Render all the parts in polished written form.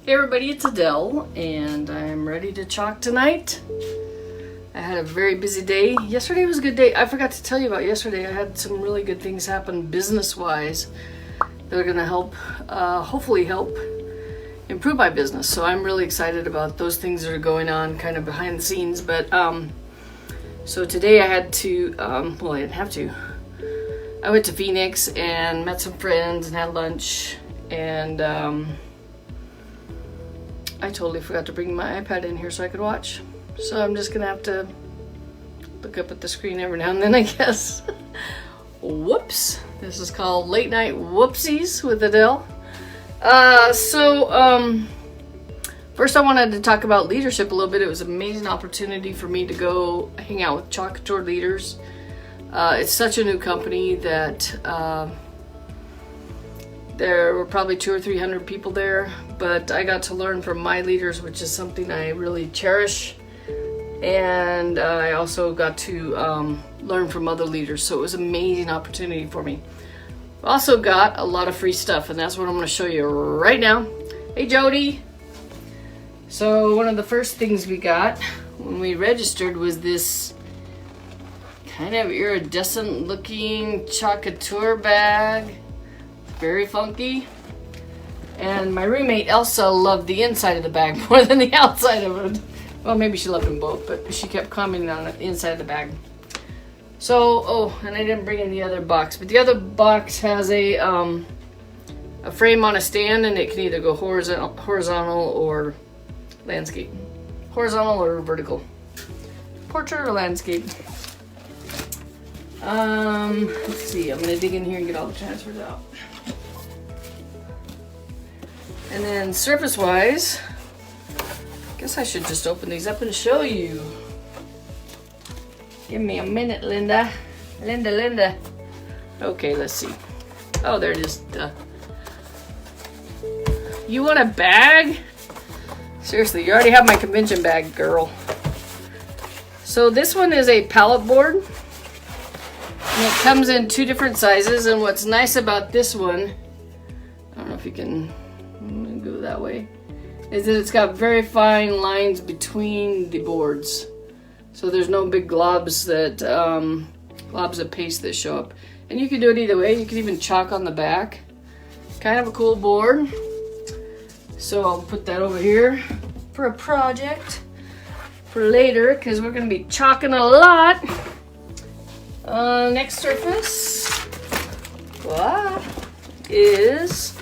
Hey everybody, it's Adele, and I'm ready to chalk tonight. I had a very busy day. Yesterday was a good day. I forgot to tell you about yesterday. I had some really good things happen business-wise that are going to help, hopefully help improve my business. So I'm really excited about those things that are going on kind of behind the scenes. But so today I had to, well, I didn't have to. I went to Phoenix and met some friends and had lunch, and I totally forgot to bring my iPad in here so I could watch. So I'm just gonna have to look up at the screen every now and then, I guess. Whoops. This is called Late Night Whoopsies with Adele. First I wanted to talk about leadership a little bit. It was an amazing opportunity for me to go hang out with Chalk Couture leaders. It's such a new company that there were probably 200 or 300 people there, but I got to learn from my leaders, which is something I really cherish. And I also got to learn from other leaders, so it was an amazing opportunity for me. Also got a lot of free stuff, and that's what I'm going to show you right now. Hey Jody! So one of the first things we got when we registered was this kind of iridescent looking Chalk Couture bag. Very funky. And my roommate Elsa loved the inside of the bag more than the outside of it. Well, maybe she loved them both, but she kept commenting on the inside of the bag. So, oh, and I didn't bring in the other box, but the other box has a frame on a stand, and it can either go horizontal or landscape. Horizontal or vertical. Portrait or landscape. Let's see, I'm gonna dig in here and get all the transfers out. And then surface-wise, I guess I should just open these up and show you. Give me a minute, Linda. Linda. Okay, let's see. Oh, there it is. Duh. You want a bag? Seriously, you already have my convention bag, girl. So this one is a pallet board. And it comes in 2 different sizes, and what's nice about this one, I don't know if you can go that way, is that it's got very fine lines between the boards. So there's no big globs of paste that show up. And you can do it either way. You can even chalk on the back. Kind of a cool board. So I'll put that over here for a project for later, because we're going to be chalking a lot. Next surface is,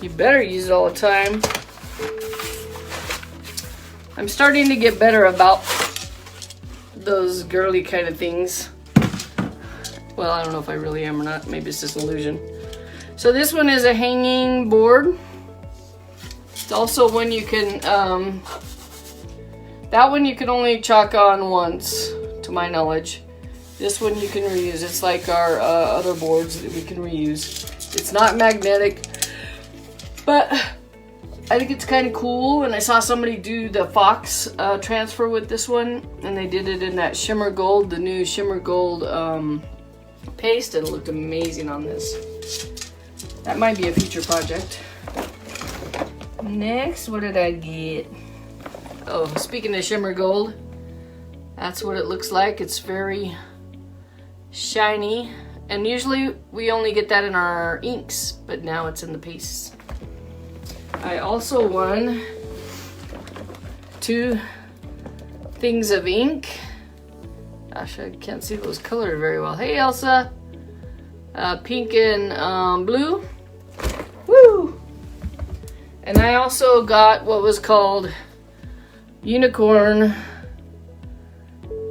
you better use it all the time. I'm starting to get better about those girly kind of things. Well, I don't know if I really am or not. Maybe it's just illusion. So this one is a hanging board. It's also one you can, that one you can only chalk on once, to my knowledge. This one you can reuse. It's like our other boards that we can reuse. It's not magnetic, but I think it's kind of cool. And I saw somebody do the Fox transfer with this one, and they did it in that shimmer gold, the new shimmer gold paste, and it looked amazing on this. That might be a future project. Next, what did I get? Oh, speaking of shimmer gold, that's what it looks like. It's very shiny, and usually we only get that in our inks, but now it's in the paste. I also won 2 things of ink. Gosh, I can't see those colors very well. Hey Elsa! Pink and blue. Woo! And I also got what was called unicorn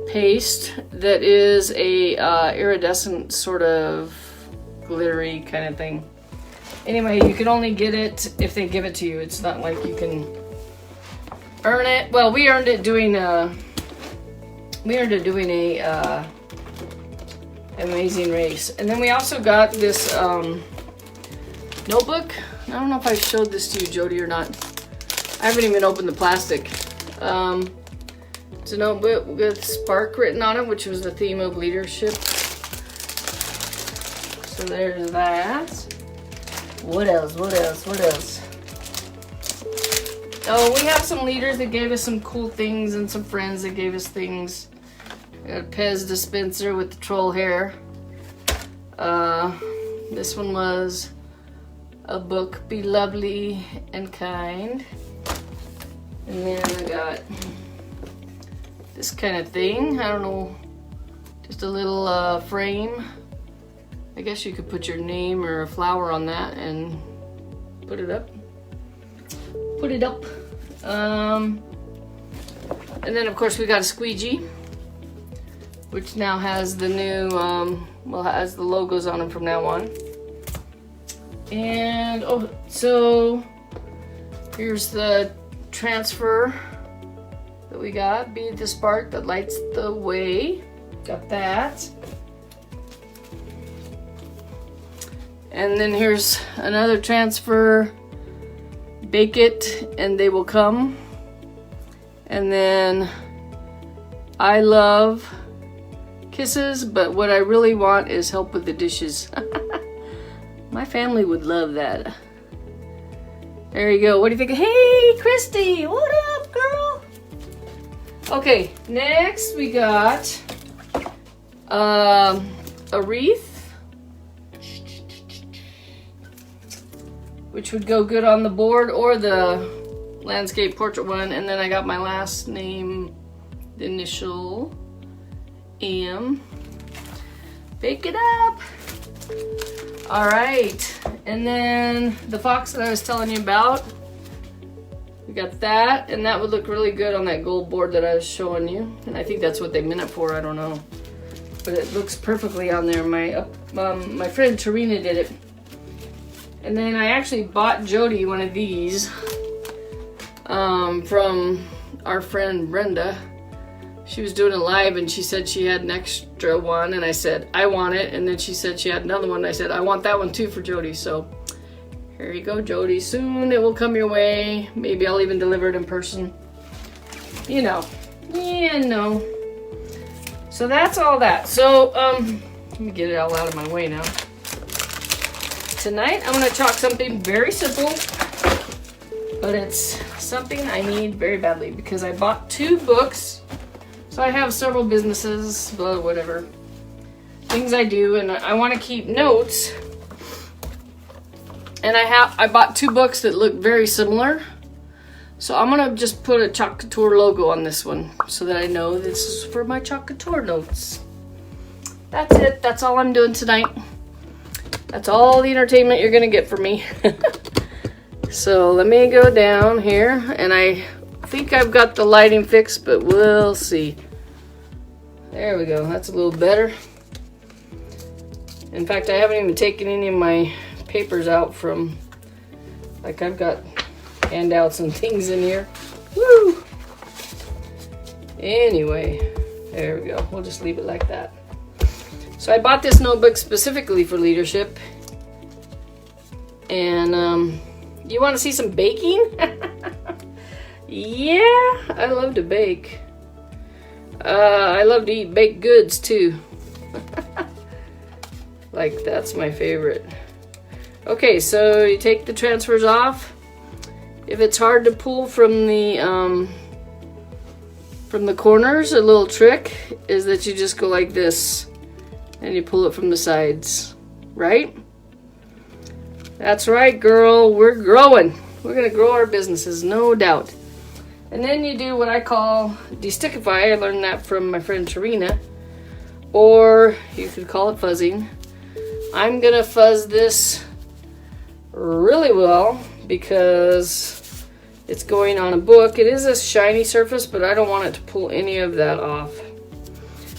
paste, that is a iridescent sort of glittery kind of thing. Anyway, you can only get it if they give it to you. It's not like you can earn it. Well, we earned it doing a amazing race. And then we also got this notebook. I don't know if I showed this to you, Jody, or not. I haven't even opened the plastic. It's a notebook with Spark written on it, which was the theme of leadership. So there's that. What else? What else? What else? Oh, we have some leaders that gave us some cool things and some friends that gave us things. We got a Pez dispenser with the troll hair. This one was a book, Be Lovely and Kind. And then I got this kind of thing. I don't know, just a little frame. I guess you could put your name or a flower on that and put it up. Put it up. And then of course we got a squeegee, which now has the new, well, has the logos on them from now on. And oh, so here's the transfer that we got. Be the spark that lights the way. Got that. And then here's another transfer. Bake it and they will come. And then I love kisses, but what I really want is help with the dishes. My family would love that. There you go. What do you think? Hey, Christy, what up, girl? Okay, next we got a wreath, which would go good on the board or the landscape portrait one. And then I got my last name, the initial M. Bake it up. All right, and then the fox that I was telling you about, we got that, and that would look really good on that gold board that I was showing you. And I think that's what they meant it for, I don't know. But it looks perfectly on there. My friend Tarina did it. And then I actually bought Jody one of these from our friend Brenda. She was doing a live and she said she had an extra one, and I said, I want it. And then she said she had another one, and I said, I want that one too for Jody. So here you go, Jody. Soon it will come your way. Maybe I'll even deliver it in person. You know. Yeah, no. So that's all that. So, let me get it all out of my way now. Tonight I'm gonna chalk something very simple, but it's something I need very badly because I bought 2 books. So I have several businesses, blah, whatever, things I do, and I want to keep notes. And I bought 2 books that look very similar. So I'm gonna just put a Chalk Couture logo on this one so that I know this is for my Chalk Couture notes. That's it. That's all I'm doing tonight. That's all the entertainment you're gonna get from me. So let me go down here, and I think I've got the lighting fixed, but we'll see. There we go. That's a little better. In fact, I haven't even taken any of my papers out from, like, I've got handouts and things in here. Woo! Anyway, there we go. We'll just leave it like that. So I bought this notebook specifically for leadership. And you want to see some baking? Yeah, I love to bake. I love to eat baked goods too. Like, that's my favorite. Okay, so you take the transfers off. If it's hard to pull from the corners, a little trick is that you just go like this and you pull it from the sides, right? That's right, girl. We're growing. We're gonna grow our businesses, no doubt. And then you do what I call destickify. I learned that from my friend Tarina. Or you could call it fuzzing. I'm gonna fuzz this really well because it's going on a book. It is a shiny surface, but I don't want it to pull any of that off.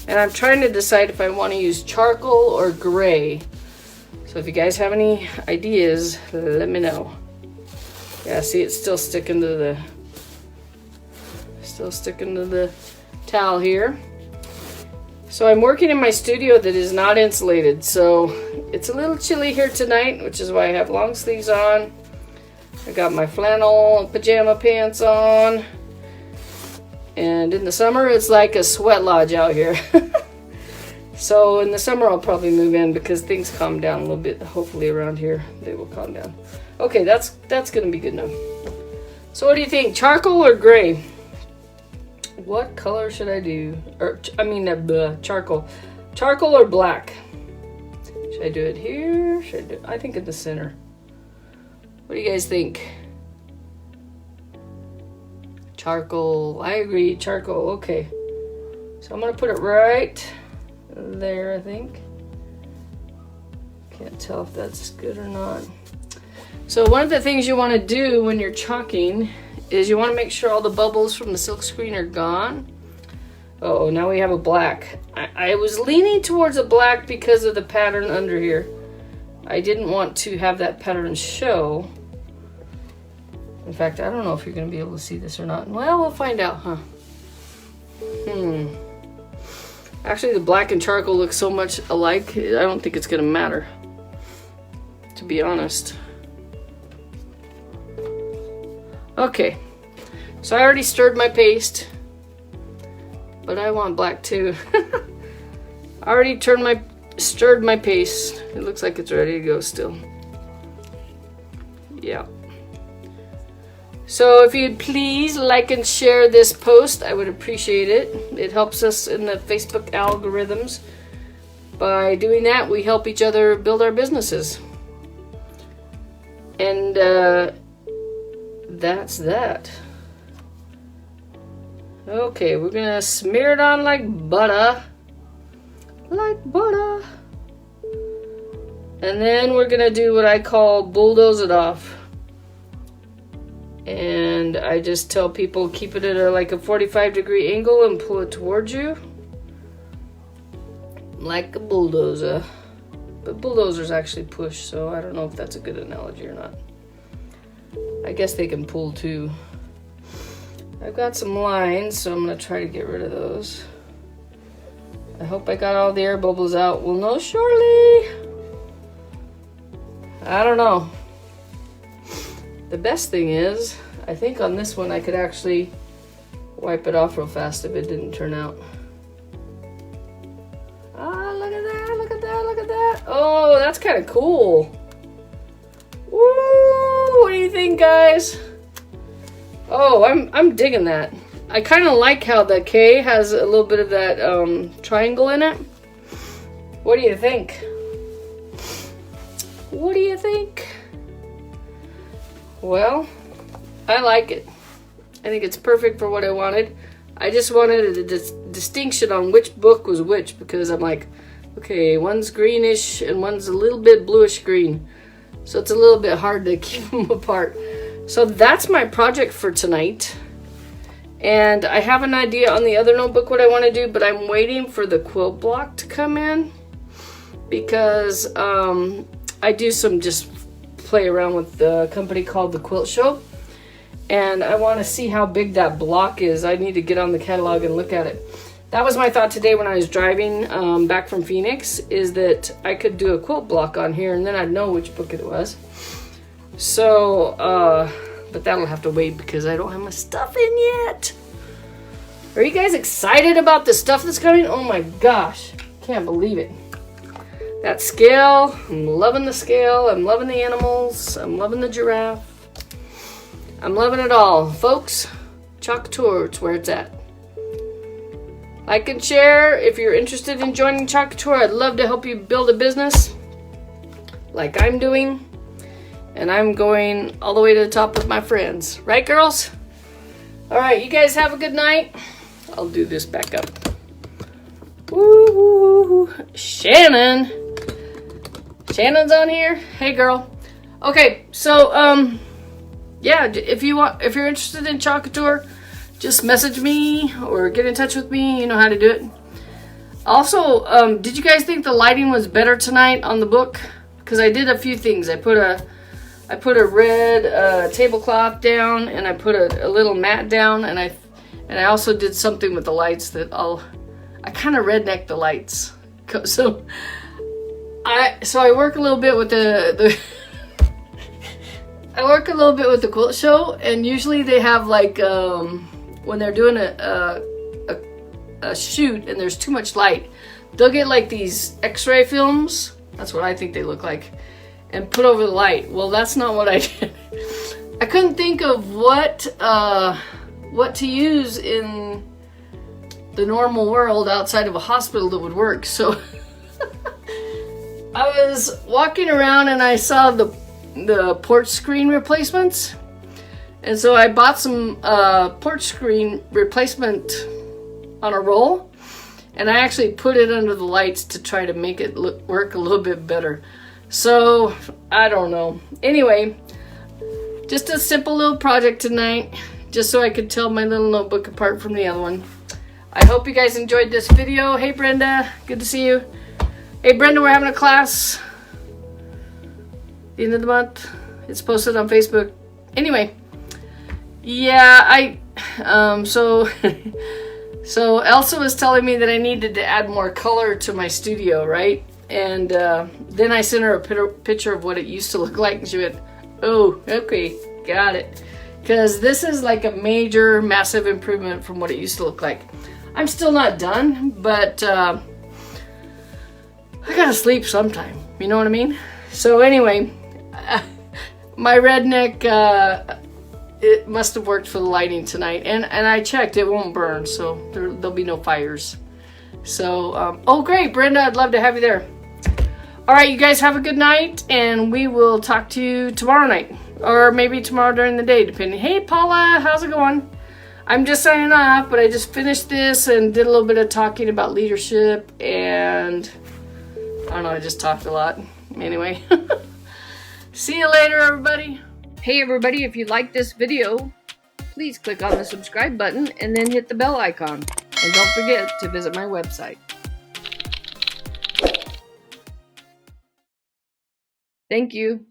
And I'm trying to decide if I want to use charcoal or gray. So if you guys have any ideas, let me know. Yeah, see, it's still sticking to the towel here. So I'm working in my studio that is not insulated, so it's a little chilly here tonight, which is why I have long sleeves on. I got my flannel pajama pants on, and in the summer it's like a sweat lodge out here. So in the summer I'll probably move in because things calm down a little bit. Hopefully around here they will calm down. Okay, that's gonna be good enough. So what do you think, charcoal or gray? What color should I do? Or I mean charcoal. Charcoal or black? Should I do it here? Should I do it? I think in the center. What do you guys think? Charcoal. I agree, charcoal. Okay. So I'm gonna put it right there, I think. Can't tell if that's good or not. So one of the things you want to do when you're chalking is you want to make sure all the bubbles from the silk screen are gone. Oh, now we have a black. I was leaning towards a black because of the pattern under here. I didn't want to have that pattern show. In fact, I don't know if you're going to be able to see this or not. Well, we'll find out, huh? Actually, the black and charcoal look so much alike, I don't think it's going to matter, to be honest. Okay, so I already stirred my paste, but I want black too. I already stirred my paste. It looks like it's ready to go still. Yeah. So if you'd please like and share this post, I would appreciate it. It helps us in the Facebook algorithms. By doing that, we help each other build our businesses. And that's that. Okay, we're gonna smear it on like butter. Like butter. And then we're gonna do what I call bulldoze it off. And I just tell people keep it at like a 45-degree angle and pull it towards you. Like a bulldozer. But bulldozers actually push, so I don't know if that's a good analogy or not. I guess they can pull too. I've got some lines, so I'm going to try to get rid of those. I hope I got all the air bubbles out. We'll know shortly. I don't know. The best thing is, I think on this one I could actually wipe it off real fast if it didn't turn out. Ah, look at that, look at that, look at that. Oh, that's kind of cool. Woo, what do you think, guys? Oh, I'm digging that. I kind of like how the K has a little bit of that triangle in it. What do you think? What do you think? Well, I like it. I think it's perfect for what I wanted. I just wanted a distinction on which book was which because I'm like, okay, one's greenish and one's a little bit bluish green. So it's a little bit hard to keep them apart. So that's my project for tonight. And I have an idea on the other notebook what I want to do, but I'm waiting for the quilt block to come in because I do some just play around with the company called the Quilt Show, and I want to see how big that block is. I need to get on the catalog and look at it. That was my thought today when I was driving back from Phoenix, is that I could do a quilt block on here and then I'd know which book it was. So but that'll have to wait because I don't have my stuff in yet. Are you guys excited about the stuff that's coming? Oh my gosh, can't believe it. That scale, I'm loving the scale, I'm loving the animals, I'm loving the giraffe. I'm loving it all. Folks, Chalk Couture, it's where it's at. Like and share if you're interested in joining Chalk Couture. I'd love to help you build a business like I'm doing. And I'm going all the way to the top with my friends. Right, girls? All right, you guys have a good night. I'll do this back up. Woo! Shannon. Shannon's on here. Hey, girl. Okay, so yeah, if you're interested in Chalk Couture, just message me or get in touch with me. You know how to do it. Also, did you guys think the lighting was better tonight on the book? Because I did a few things. I put a red tablecloth down, and I put a little mat down, and I also did something with the lights that I kind of rednecked the lights. So I work a little bit with the I work a little bit with the Quilt Show, and usually they have like when they're doing a shoot and there's too much light, they'll get like these x-ray films, that's what I think they look like, and put over the light. Well, that's not what I did. I couldn't think of what to use in the normal world outside of a hospital that would work. So I was walking around and I saw the porch screen replacements. And so I bought some porch screen replacement on a roll, and I actually put it under the lights to try to make it work a little bit better. So, I don't know. Anyway, just a simple little project tonight, just so I could tell my little notebook apart from the other one. I hope you guys enjoyed this video. Hey Brenda, good to see you. Hey Brenda, we're having a class the end of the month. It's posted on Facebook. Anyway, yeah, so Elsa was telling me that I needed to add more color to my studio, right? And then I sent her a picture of what it used to look like, and she went, oh, okay, got it. Because this is like a major, massive improvement from what it used to look like. I'm still not done, but I gotta sleep sometime, you know what I mean? So anyway, my redneck, it must have worked for the lighting tonight, and I checked, it won't burn, so there'll be no fires. So, oh great, Brenda, I'd love to have you there. All right, you guys have a good night, and we will talk to you tomorrow night, or maybe tomorrow during the day, depending. Hey Paula, how's it going? I'm just signing off, but I just finished this and did a little bit of talking about leadership, and I don't know, I just talked a lot. Anyway, see you later, everybody. Hey everybody, if you like this video, please click on the subscribe button and then hit the bell icon. And don't forget to visit my website. Thank you.